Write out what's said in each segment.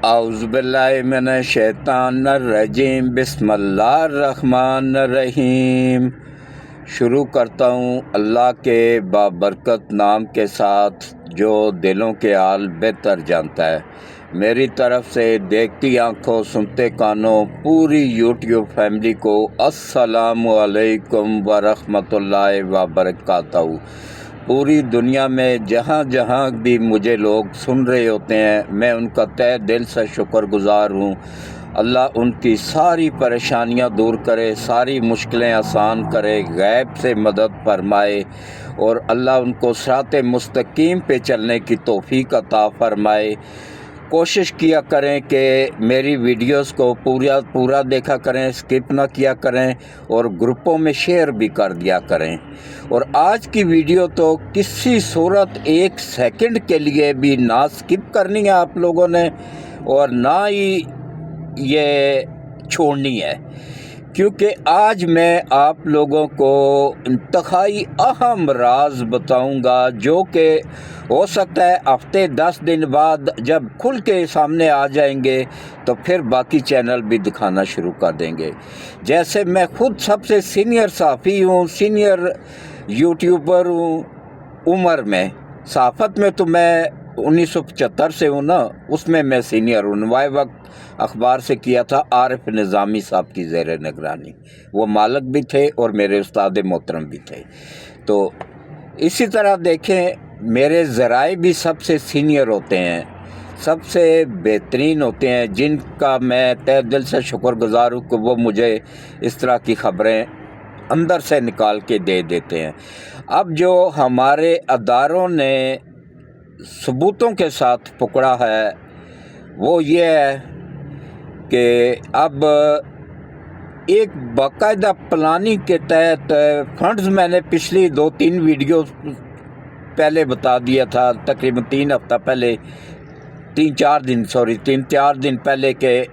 اعوذ باللہ من الشیطان الرجیم بسم اللہ الرحمن الرحیم۔ شروع کرتا ہوں اللہ کے بابرکت نام کے ساتھ جو دلوں کے حال بہتر جانتا ہے۔ میری طرف سے دیکھتی آنکھوں سنتے کانوں پوری یوٹیوب فیملی کو السلام علیکم ورحمۃ اللہ وبرکاتہ۔ پوری دنیا میں جہاں جہاں بھی مجھے لوگ سن رہے ہوتے ہیں میں ان کا تہ دل سے شکر گزار ہوں۔ اللہ ان کی ساری پریشانیاں دور کرے، ساری مشکلیں آسان کرے، غیب سے مدد فرمائے اور اللہ ان کو صراط مستقیم پہ چلنے کی توفیق عطا فرمائے۔ کوشش کیا کریں کہ میری ویڈیوز کو پورا دیکھا کریں، سکپ نہ کیا کریں اور گروپوں میں شیئر بھی کر دیا کریں۔ اور آج کی ویڈیو تو کسی صورت ایک سیکنڈ کے لیے بھی نہ سکپ کرنی ہے آپ لوگوں نے اور نہ ہی یہ چھوڑنی ہے، کیونکہ آج میں آپ لوگوں کو انتہائی اہم راز بتاؤں گا جو کہ ہو سکتا ہے ہفتے 10 دن بعد جب کھل کے سامنے آ جائیں گے تو پھر باقی چینل بھی دکھانا شروع کر دیں گے۔ جیسے میں خود سب سے سینئر صحافی ہوں، سینئر یوٹیوبر ہوں عمر میں، صحافت میں تو میں 1975 سے ہوں نا، اس میں سینئر ہوں۔ نوائے وقت اخبار سے کیا تھا عارف نظامی صاحب کی زیر نگرانی، وہ مالک بھی تھے اور میرے استاد محترم بھی تھے۔ تو اسی طرح دیکھیں میرے ذرائع بھی سب سے سینئر ہوتے ہیں، سب سے بہترین ہوتے ہیں، جن کا میں تہ دل سے شکر گزار ہوں کہ وہ مجھے اس طرح کی خبریں اندر سے نکال کے دے دیتے ہیں۔ اب جو ہمارے اداروں نے ثبوتوں کے ساتھ پکڑا ہے وہ یہ ہے کہ اب ایک باقاعدہ پلاننگ کے تحت فنڈز میں نے پچھلی 2-3 ویڈیو پہلے بتا دیا تھا، تقریباً 3 ہفتہ پہلے 3-4 دن پہلے کہ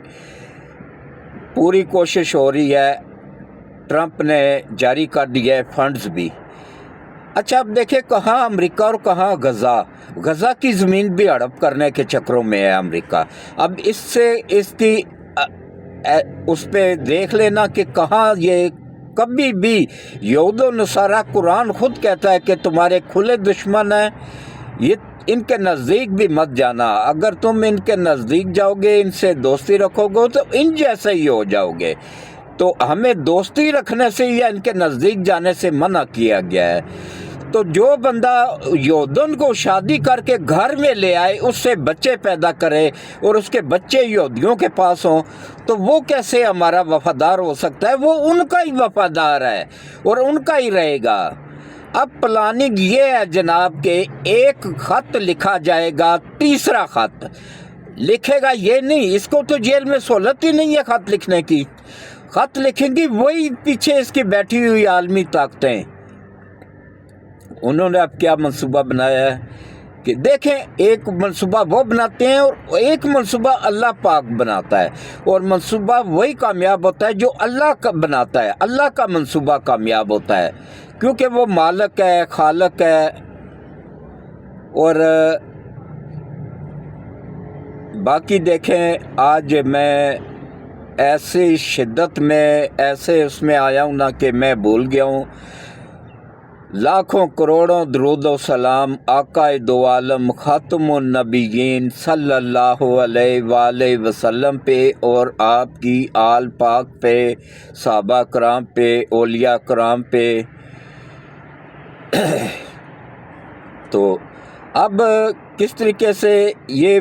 پوری کوشش ہو رہی ہے، ٹرمپ نے جاری کر دیا ہے فنڈز بھی۔ اچھا اب دیکھیں کہاں امریکہ اور کہاں غزہ کی زمین بھی ہڑپ کرنے کے چکروں میں ہے امریکہ۔ اب اس کی اس پہ دیکھ لینا کہ کہاں یہ کبھی بھی یہود و نصارہ، قرآن خود کہتا ہے کہ تمہارے کھلے دشمن ہیں، یہ ان کے نزدیک بھی مت جانا، اگر تم ان کے نزدیک جاؤ گے، ان سے دوستی رکھو گے تو ان جیسے ہی ہو جاؤ گے۔ تو ہمیں دوستی رکھنے سے یا ان کے نزدیک جانے سے منع کیا گیا ہے۔ تو جو بندہ یہودن کو شادی کر کے گھر میں لے آئے، اس سے بچے پیدا کرے اور اس کے بچے یہودیوں کے پاس ہوں تو وہ کیسے ہمارا وفادار ہو سکتا ہے؟ وہ ان کا ہی وفادار ہے اور ان کا ہی رہے گا۔ اب پلاننگ یہ ہے جناب کہ ایک خط لکھا جائے گا، تیسرا خط لکھے گا یہ نہیں، اس کو تو جیل میں سہولت ہی نہیں ہے خط لکھنے کی، خط لکھیں گی وہی پیچھے اس کی بیٹھی ہوئی عالمی طاقتیں۔ انہوں نے اب کیا منصوبہ بنایا ہے کہ دیکھیں، ایک منصوبہ وہ بناتے ہیں اور ایک منصوبہ اللہ پاک بناتا ہے، اور منصوبہ وہی کامیاب ہوتا ہے جو اللہ کا بناتا ہے۔ اللہ کا منصوبہ کامیاب ہوتا ہے کیونکہ وہ مالک ہے، خالق ہے۔ اور باقی دیکھیں آج میں ایسی شدت میں ایسے اس میں آیا ہوں نا کہ میں بھول گیا ہوں۔ لاکھوں کروڑوں درود و سلام آقا دو عالم خاتم النبیین صلی اللہ علیہ وآلہ وسلم پہ اور آپ کی آل پاک پہ، صحابہ کرام پہ، اولیاء کرام پہ۔ تو اب کس طریقے سے یہ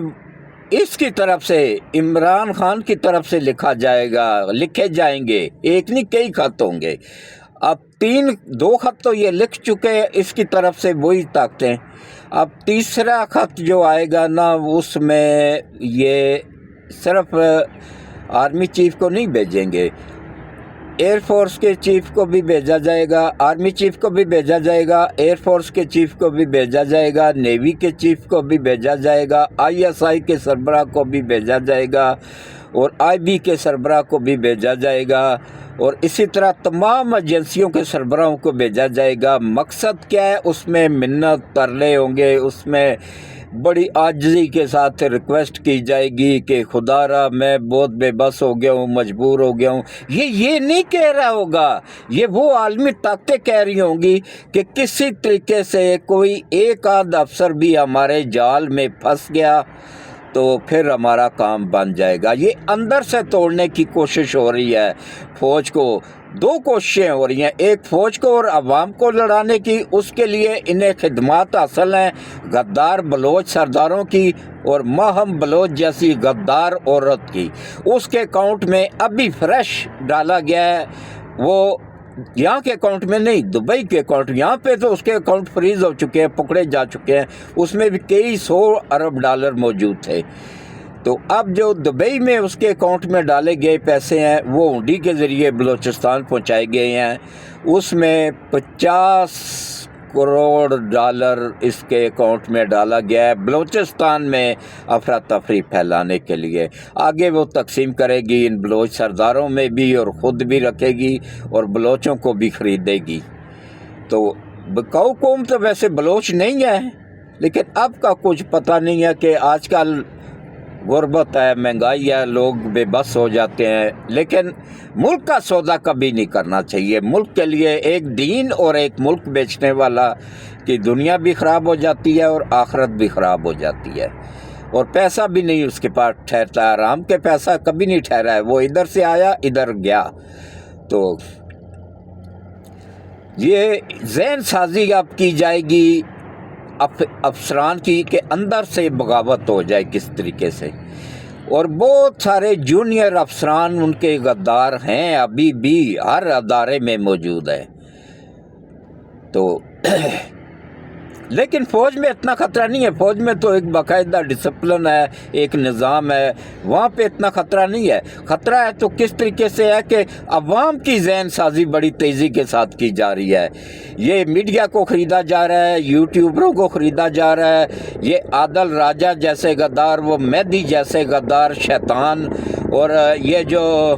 اس کی طرف سے عمران خان کی طرف سے لکھے جائیں گے، ایک نہیں کئی خط ہوں گے۔ اب 2 خط تو یہ لکھ چکے ہیں اس کی طرف سے وہی طاقتیں، اب تیسرا خط جو آئے گا نا اس میں یہ صرف آرمی چیف کو نہیں بھیجیں گے، ایئر فورس کے چیف کو بھی بھیجا جائے گا، آرمی چیف کو بھی بھیجا جائے گا، ایئر فورس کے چیف کو بھی بھیجا جائے گا، نیوی کے چیف کو بھی بھیجا جائے گا، ISI کے سربراہ کو بھی بھیجا جائے گا، اور IB کے سربراہ کو بھی بھیجا جائے گا، اور اسی طرح تمام ایجنسیوں کے سربراہوں کو بھیجا جائے گا۔ مقصد کیا ہے؟ اس میں منت ترلے ہوں گے، اس میں بڑی عاجزی کے ساتھ ریکویسٹ کی جائے گی کہ خدا را میں بہت بے بس ہو گیا ہوں، مجبور ہو گیا ہوں۔ یہ نہیں کہہ رہا ہوگا، یہ وہ عالمی طاقتیں کہہ رہی ہوں گی کہ کسی طریقے سے کوئی ایک آدھ افسر بھی ہمارے جال میں پھنس گیا تو پھر ہمارا کام بن جائے گا۔ یہ اندر سے توڑنے کی کوشش ہو رہی ہے فوج کو۔ دو کوششیں ہو رہی ہیں، ایک فوج کو اور عوام کو لڑانے کی، اس کے لیے انہیں خدمات حاصل ہیں غدار بلوچ سرداروں کی اور ماہم بلوچ جیسی غدار عورت کی۔ اس کے اکاؤنٹ میں ابھی فریش ڈالا گیا ہے، وہ یہاں کے اکاؤنٹ میں نہیں، دبئی کے اکاؤنٹ، یہاں پہ تو اس کے اکاؤنٹ فریز ہو چکے ہیں، پکڑے جا چکے ہیں، اس میں بھی کئی 100 ارب ڈالر موجود تھے۔ تو اب جو دبئی میں اس کے اکاؤنٹ میں ڈالے گئے پیسے ہیں وہ ہنڈی کے ذریعے بلوچستان پہنچائے گئے ہیں، اس میں 50 کروڑ ڈالر اس کے اکاؤنٹ میں ڈالا گیا ہے بلوچستان میں افراتفری پھیلانے کے لیے۔ آگے وہ تقسیم کرے گی ان بلوچ سرداروں میں بھی، اور خود بھی رکھے گی اور بلوچوں کو بھی خریدے گی۔ تو بکاؤ قوم تو ویسے بلوچ نہیں ہے، لیکن اب کا کچھ پتہ نہیں ہے کہ آج کل غربت ہے، مہنگائی ہے، لوگ بے بس ہو جاتے ہیں۔ لیکن ملک کا سودا کبھی نہیں کرنا چاہیے۔ ملک کے لیے ایک دین اور ایک ملک بیچنے والا کی دنیا بھی خراب ہو جاتی ہے اور آخرت بھی خراب ہو جاتی ہے، اور پیسہ بھی نہیں اس کے پاس ٹھہرتا ہے۔ آرام کے پیسہ کبھی نہیں ٹھہرا ہے، وہ ادھر سے آیا ادھر گیا۔ تو یہ ذہن سازی اب کی جائے گی افسران کی کہ اندر سے بغاوت ہو جائے کس طریقے سے، اور بہت سارے جونیئر افسران ان کے غدار ہیں، ابھی بھی ہر ادارے میں موجود ہے۔ تو لیکن فوج میں اتنا خطرہ نہیں ہے، فوج میں تو ایک باقاعدہ ڈسپلن ہے، ایک نظام ہے، وہاں پہ اتنا خطرہ نہیں ہے۔ خطرہ ہے تو کس طریقے سے ہے کہ عوام کی ذہن سازی بڑی تیزی کے ساتھ کی جا رہی ہے۔ یہ میڈیا کو خریدا جا رہا ہے، یوٹیوبروں کو خریدا جا رہا ہے، یہ عادل راجہ جیسے غدار، وہ مہدی جیسے غدار شیطان، اور یہ جو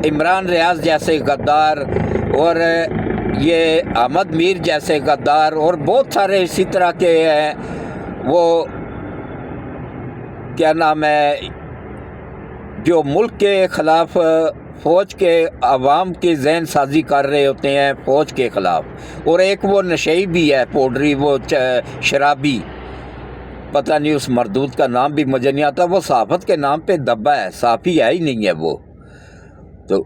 عمران ریاض جیسے غدار، اور یہ احمد میر جیسے غدار، اور بہت سارے اسی طرح کے ہیں، وہ کیا نام ہے، جو ملک کے خلاف فوج کے عوام کی ذہن سازی کر رہے ہوتے ہیں فوج کے خلاف۔ اور ایک وہ نشئی بھی ہے پوڈری، وہ شرابی، پتہ نہیں اس مردود کا نام بھی مجھے نہیں آتا، وہ صحافت کے نام پہ دبا ہے، صحافی ہے ہی نہیں ہے وہ۔ تو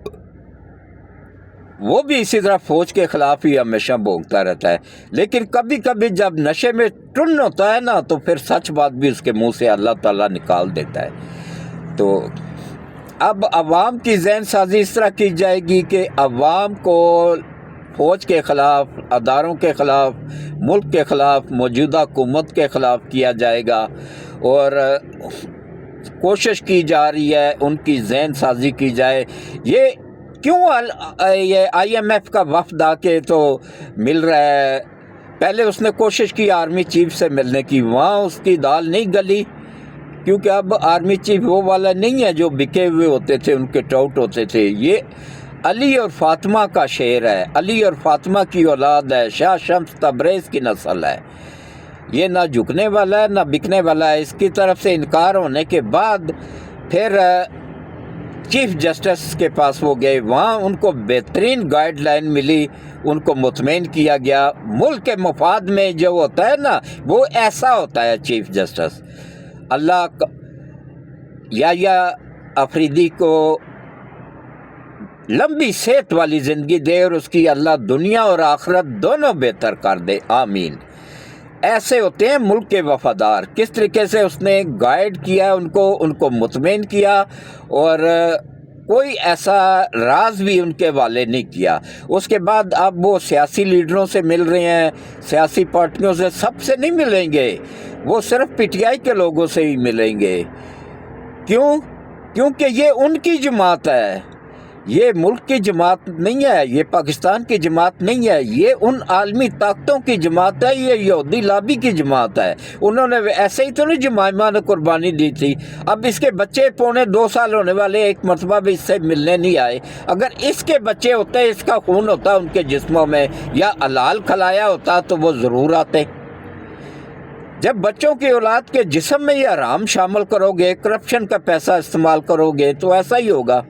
وہ بھی اسی طرح فوج کے خلاف ہی ہمیشہ بھونکتا رہتا ہے، لیکن کبھی کبھی جب نشے میں ٹن ہوتا ہے نا تو پھر سچ بات بھی اس کے منہ سے اللہ تعالیٰ نکال دیتا ہے۔ تو اب عوام کی ذہن سازی اس طرح کی جائے گی کہ عوام کو فوج کے خلاف، اداروں کے خلاف، ملک کے خلاف، موجودہ حکومت کے خلاف کیا جائے گا، اور کوشش کی جا رہی ہے ان کی ذہن سازی کی جائے۔ یہ کیوں یہ IMF کا وفد آ کے تو مل رہا ہے؟ پہلے اس نے کوشش کی آرمی چیف سے ملنے کی، وہاں اس کی دال نہیں گلی، کیونکہ اب آرمی چیف وہ والا نہیں ہے جو بکے ہوئے ہوتے تھے، ان کے ٹاؤٹ ہوتے تھے۔ یہ علی اور فاطمہ کا شعر ہے، علی اور فاطمہ کی اولاد ہے، شاہ شمس تبریز کی نسل ہے۔ یہ نہ جھکنے والا ہے نہ بکنے والا ہے۔ اس کی طرف سے انکار ہونے کے بعد پھر چیف جسٹس کے پاس وہ گئے، وہاں ان کو بہترین گائیڈ لائن ملی، ان کو مطمئن کیا گیا۔ ملک کے مفاد میں جو ہوتا ہے نا وہ ایسا ہوتا ہے چیف جسٹس۔ اللہ یا افریدی کو لمبی صحت والی زندگی دے اور اس کی اللہ دنیا اور آخرت دونوں بہتر کر دے، آمین۔ ایسے ہوتے ہیں ملک کے وفادار۔ کس طریقے سے اس نے گائیڈ کیا ان کو مطمئن کیا، اور کوئی ایسا راز بھی ان کے والے نہیں کیا۔ اس کے بعد اب وہ سیاسی لیڈروں سے مل رہے ہیں، سیاسی پارٹیوں سے، سب سے نہیں ملیں گے، وہ صرف PTI کے لوگوں سے ہی ملیں گے۔ کیوں؟ کیونکہ یہ ان کی جماعت ہے، یہ ملک کی جماعت نہیں ہے، یہ پاکستان کی جماعت نہیں ہے، یہ ان عالمی طاقتوں کی جماعت ہے، یہ یہودی لابی کی جماعت ہے۔ انہوں نے ایسے ہی تو نہیں جمائمہ نے قربانی دی تھی۔ اب اس کے بچے 2.25 سال ہونے والے، ایک مرتبہ بھی اس سے ملنے نہیں آئے۔ اگر اس کے بچے ہوتے، اس کا خون ہوتا ان کے جسموں میں یا حلال کھلایا ہوتا تو وہ ضرور آتے۔ جب بچوں کی اولاد کے جسم میں یہ حرام شامل کرو گے، کرپشن کا پیسہ استعمال کرو گے تو ایسا ہی ہوگا۔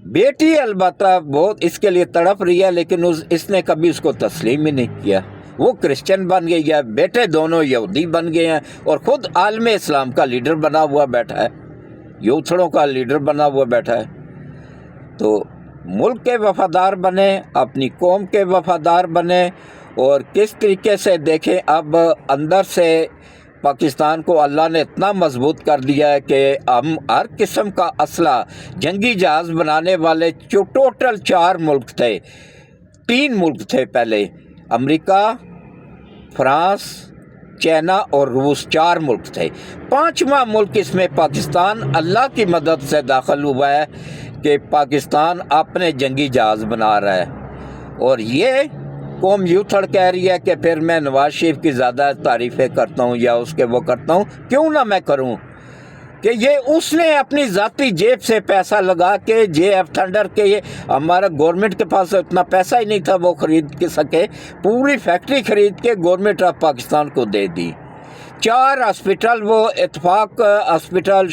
بیٹی البتہ بہت اس کے لیے تڑپ رہی ہے، لیکن اس نے کبھی اس کو تسلیم ہی نہیں کیا۔ وہ کرسچن بن گئی ہے، بیٹے دونوں یہودی بن گئے ہیں، اور خود عالم اسلام کا لیڈر بنا ہوا بیٹھا ہے، یوتھڑوں کا لیڈر بنا ہوا بیٹھا ہے۔ تو ملک کے وفادار بنے، اپنی قوم کے وفادار بنے، اور کس طریقے سے دیکھیں اب اندر سے پاکستان کو اللہ نے اتنا مضبوط کر دیا ہے کہ ہم ہر قسم کا اسلحہ، جنگی جہاز بنانے والے جو ٹوٹل 4 ملک تھے، 3 ملک تھے پہلے، امریکہ، فرانس، چائنا اور روس، 4 ملک تھے۔ 5واں ملک اس میں پاکستان اللہ کی مدد سے داخل ہوا ہے کہ پاکستان اپنے جنگی جہاز بنا رہا ہے۔ اور یہ قوم یوتھڑ کہہ رہی ہے کہ پھر میں نواز شریف کی زیادہ تعریفیں کرتا ہوں یا اس کے وہ کرتا ہوں، کیوں نہ میں کروں، کہ یہ اس نے اپنی ذاتی جیب سے پیسہ لگا کے جے ایف تھنڈر کے، یہ ہمارا گورنمنٹ کے پاس اتنا پیسہ ہی نہیں تھا وہ خرید کے سکے، پوری فیکٹری خرید کے گورنمنٹ آف پاکستان کو دے دی۔ 4 ہاسپٹل، وہ اتفاق ہاسپٹل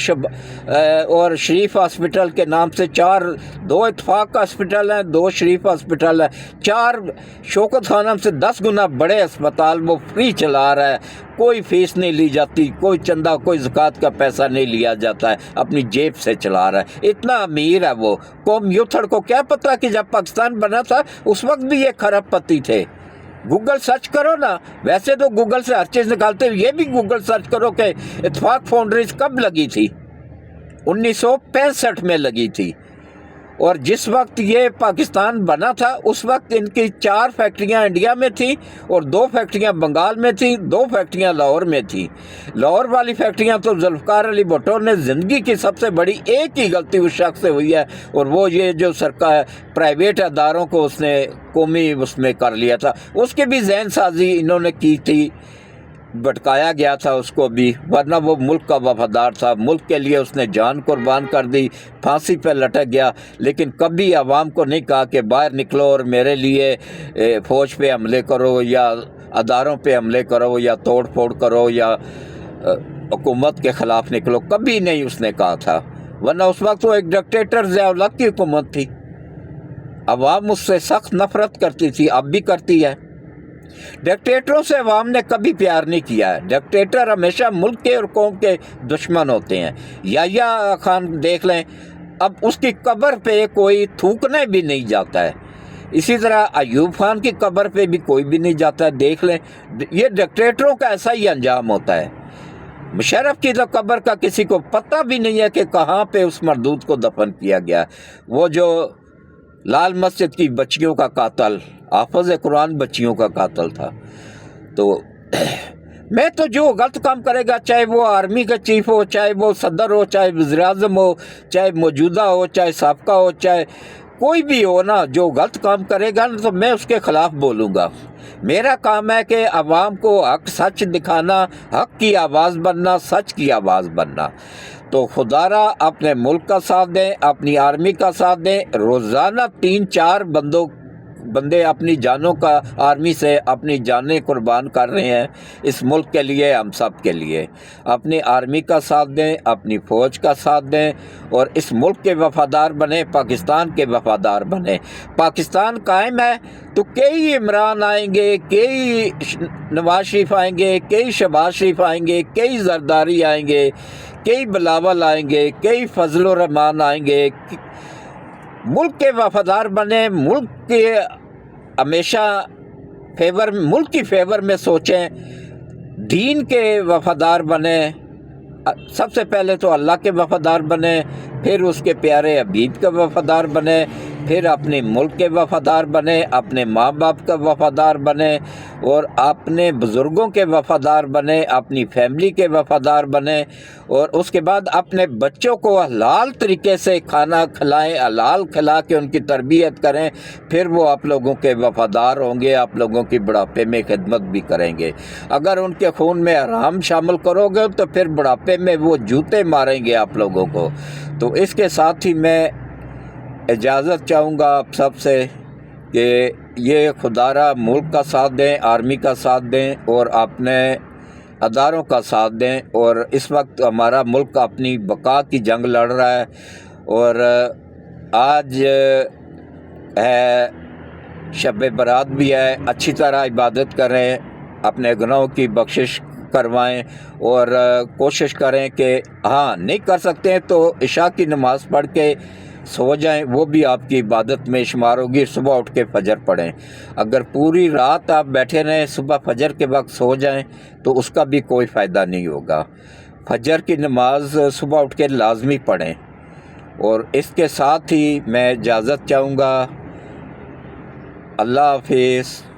اور شریف ہاسپٹل کے نام سے 2 اتفاق ہاسپٹل ہیں، 2 شریف ہاسپٹل ہیں، 4 شوکت خانم سے 10 گنا بڑے اسپتال وہ فری چلا رہا ہے، کوئی فیس نہیں لی جاتی، کوئی چندہ، کوئی زکوٰۃ کا پیسہ نہیں لیا جاتا ہے، اپنی جیب سے چلا رہا ہے، اتنا امیر ہے وہ۔ قوم یوتھڑ کو کیا پتہ کہ جب پاکستان بنا تھا اس وقت بھی یہ کھرب پتی تھے؟ گوگل سرچ کرو نا، ویسے تو گوگل سے ہر چیز نکالتے ہوئے یہ بھی گوگل سرچ کرو کہ اتفاق فاؤنڈریز کب لگی تھی۔ 1965 میں لگی تھی، اور جس وقت یہ پاکستان بنا تھا اس وقت ان کی 4 فیکٹریاں انڈیا میں تھیں اور 2 فیکٹریاں بنگال میں تھیں، 2 فیکٹریاں لاہور میں تھیں۔ لاہور والی فیکٹریاں تو ذوالفقار علی بھٹو نے زندگی کی سب سے بڑی ایک ہی غلطی اس شخص سے ہوئی ہے، اور وہ یہ جو سرکار پرائیویٹ اداروں کو اس نے قومی اس میں کر لیا تھا، اس کی بھی ذہن سازی انہوں نے کی تھی، بھٹکایا گیا تھا اس کو بھی، ورنہ وہ ملک کا وفادار تھا، ملک کے لیے اس نے جان قربان کر دی، پھانسی پہ لٹک گیا، لیکن کبھی عوام کو نہیں کہا کہ باہر نکلو اور میرے لیے فوج پہ حملے کرو یا اداروں پہ حملے کرو یا توڑ پھوڑ کرو یا حکومت کے خلاف نکلو، کبھی نہیں اس نے کہا تھا، ورنہ اس وقت وہ ایک ڈکٹیٹر ضیاء الحق کی حکومت تھی، عوام اس سے سخت نفرت کرتی تھی، اب بھی کرتی ہے۔ ڈکٹیٹروں سے عوام نے کبھی پیار نہیں کیا ہے، ڈکٹیٹر ہمیشہ ملک کے اور قوم کے دشمن ہوتے ہیں۔ یحییٰ خان دیکھ لیں، اب اس کی قبر پہ کوئی تھوکنے بھی نہیں جاتا ہے، اسی طرح ایوب خان کی قبر پہ بھی کوئی بھی نہیں جاتا ہے، دیکھ لیں، یہ ڈکٹیٹروں کا ایسا ہی انجام ہوتا ہے۔ مشرف کی تو قبر کا کسی کو پتہ بھی نہیں ہے کہ کہاں پہ اس مردود کو دفن کیا گیا، وہ جو لال مسجد کی بچیوں کا قاتل، حافظ قرآن بچیوں کا قاتل تھا۔ تو میں تو جو غلط کام کرے گا، چاہے وہ آرمی کا چیف ہو، چاہے وہ صدر ہو، چاہے وزیر اعظم ہو، چاہے موجودہ ہو، چاہے سابقہ ہو، چاہے کوئی بھی ہو نا، جو غلط کام کرے گا نا تو میں اس کے خلاف بولوں گا۔ میرا کام ہے کہ عوام کو حق سچ دکھانا، حق کی آواز بننا، سچ کی آواز بننا۔ تو خدا را اپنے ملک کا ساتھ دیں، اپنی آرمی کا ساتھ دیں، روزانہ 3-4 بندے اپنی جانوں کا آرمی سے اپنی جانیں قربان کر رہے ہیں اس ملک کے لیے، ہم سب کے لیے۔ اپنی آرمی کا ساتھ دیں، اپنی فوج کا ساتھ دیں، اور اس ملک کے وفادار بنیں، پاکستان کے وفادار بنیں۔ پاکستان قائم ہے تو کئی عمران آئیں گے، کئی نواز شریف آئیں گے، کئی شہباز شریف آئیں گے، کئی زرداری آئیں گے، کئی بلاول آئیں گے، کئی فضل الرحمان آئیں گے۔ ملک کے وفادار بنیں، ملک کے ہمیشہ ملک کی فیور میں سوچیں، دین کے وفادار بنیں، سب سے پہلے تو اللہ کے وفادار بنیں، پھر اس کے پیارے حبیب کا وفادار بنیں، پھر اپنے ملک کے وفادار بنیں، اپنے ماں باپ کا وفادار بنیں، اور اپنے بزرگوں کے وفادار بنیں، اپنی فیملی کے وفادار بنیں، اور اس کے بعد اپنے بچوں کو حلال طریقے سے کھانا کھلائیں، حلال کھلا کے ان کی تربیت کریں، پھر وہ آپ لوگوں کے وفادار ہوں گے، آپ لوگوں کی بڑھاپے میں خدمت بھی کریں گے۔ اگر ان کے خون میں حرام شامل کرو گے تو پھر بڑھاپے میں وہ جوتے ماریں گے آپ لوگوں کو۔ تو اس کے ساتھ ہی میں اجازت چاہوں گا آپ سب سے کہ یہ خدا را ملک کا ساتھ دیں، آرمی کا ساتھ دیں، اور اپنے اداروں کا ساتھ دیں۔ اور اس وقت ہمارا ملک اپنی بقا کی جنگ لڑ رہا ہے، اور آج ہے شب برات بھی ہے، اچھی طرح عبادت کریں، اپنے گناہوں کی بخشش کروائیں، اور کوشش کریں کہ ہاں نہیں کر سکتے ہیں تو عشاء کی نماز پڑھ کے سو جائیں، وہ بھی آپ کی عبادت میں شمار ہوگی۔ صبح اٹھ کے فجر پڑھیں۔ اگر پوری رات آپ بیٹھے رہیں، صبح فجر کے وقت سو جائیں تو اس کا بھی کوئی فائدہ نہیں ہوگا۔ فجر کی نماز صبح اٹھ کے لازمی پڑھیں۔ اور اس کے ساتھ ہی میں اجازت چاہوں گا۔ اللہ حافظ۔